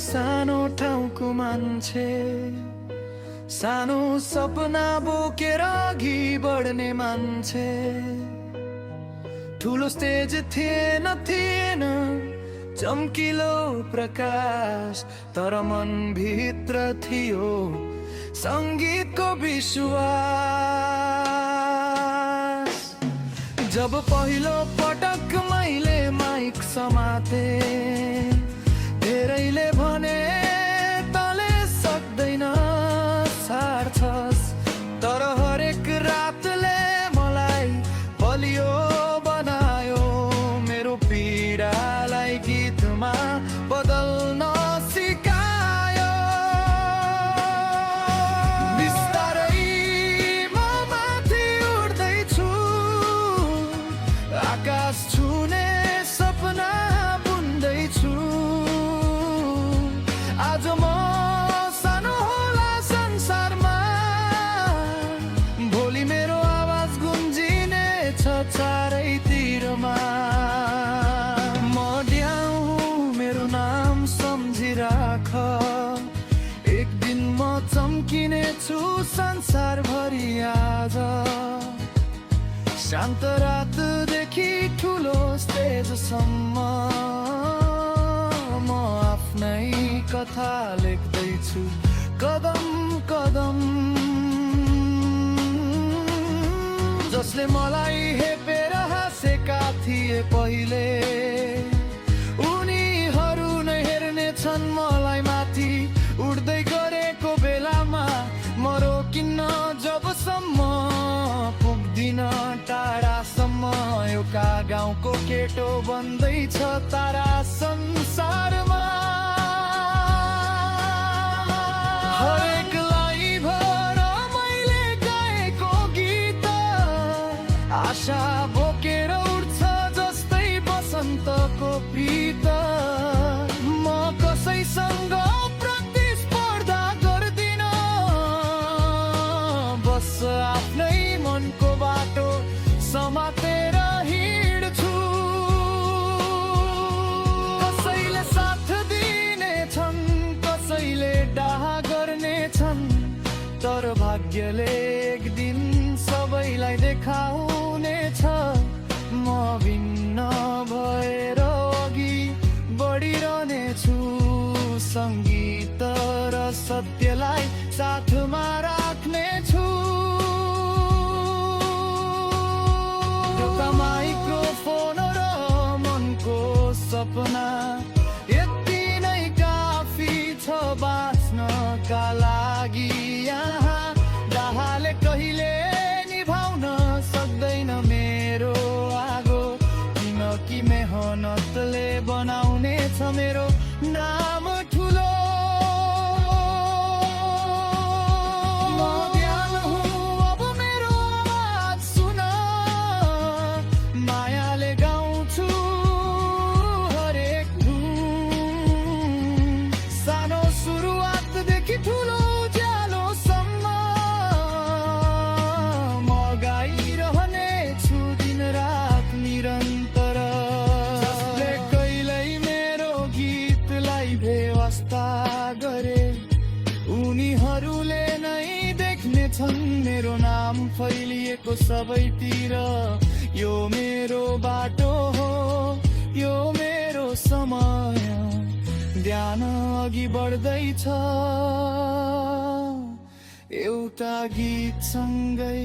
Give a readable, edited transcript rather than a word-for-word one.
सानो ठाउँको मान्छे, सानो सपना बोकेर अघि बढ्ने मान्छे। ठुलो स्टेज थिएन चम्किलो प्रकाश, तर मन भित्र थियो संगीतको विश्वास। जब पहिलो पटक मैले माइक समाते, धेरैले भने तले सक्दैन सार्थस, तर हरेक रातले मलाई बलियो बनायो, मेरो पीडालाई गीतमा बदल्न सिकायो। बिस्तारै म माथि उड्दैछु, आकाश छुने सपना बुन्दैछु। आज म सानो होला संसारमा, भोलि मेरो आवाज गुन्जिनेछ चारैतिरमा। म ड्याउ मेरो नाम सम्झिराख, एक दिन म चम्किनेछु संसारभरि। आज शान्त रातदेखि ठुलो स्टेजसम्म म आफ्नै कथा लेख्दैछु कदम कदम। जसले मलाई हेपेर हाँसेका थिए पहिले, उनीहरू नै हेर्ने छन् मलाई माथि उड्दै गरेको बेलामा। म रोकिन्न जबसम्म पुग्दिन टाढासम्म, एउटा गाउँको केटो बन्दैछ तारा संसारमा। हरेकलाई भर मैले गाएको गीत, आशा बोकेर उड्छ जस्तै बसन्तको प्रीत। म कसैसँग प्रतिस्पर्धा गर्दिन, बस आफ्नै मनको बाटो समातेर हिँड्छु। कसैले साथ दिनेछन्, कसैले डाह गर्नेछन्, तर भाग्यले एक दिन सबैलाई देखाउनेछ। म भिन्न भएर अघि बढिरहनेछु, सङ्गीत र सत्यलाई साथमा राख्नेछु। एउटा माइक्रोफोन र मनको सपना, यति नै काफी छ बाँच्नका लागि। यहाँ डाहाले कहिले निभाउन सक्दैन मेरो आगो, किनकि मेहनतले बनाउने छ मेरो नाम ठुलो। म ध्यान हुँ अब मेरो आवाज सुन, मायाले गाउँछु हरेक धुन। सानो सुरुवातदेखि ठुलो उज्यालोसम्म म गाइरहनेछु दिन रात निरन्तर। जसले कहिल्यै मेरो गीतलाई बेवास्ता गरे, उनीहरूले नै देख्नेछन् मेरो नाम फैलिएको सबैतिर। यो मेरो बाटो हो, यो मेरो समय, ध्यान अघि बढ्दैछ एउटा गीत सँगै।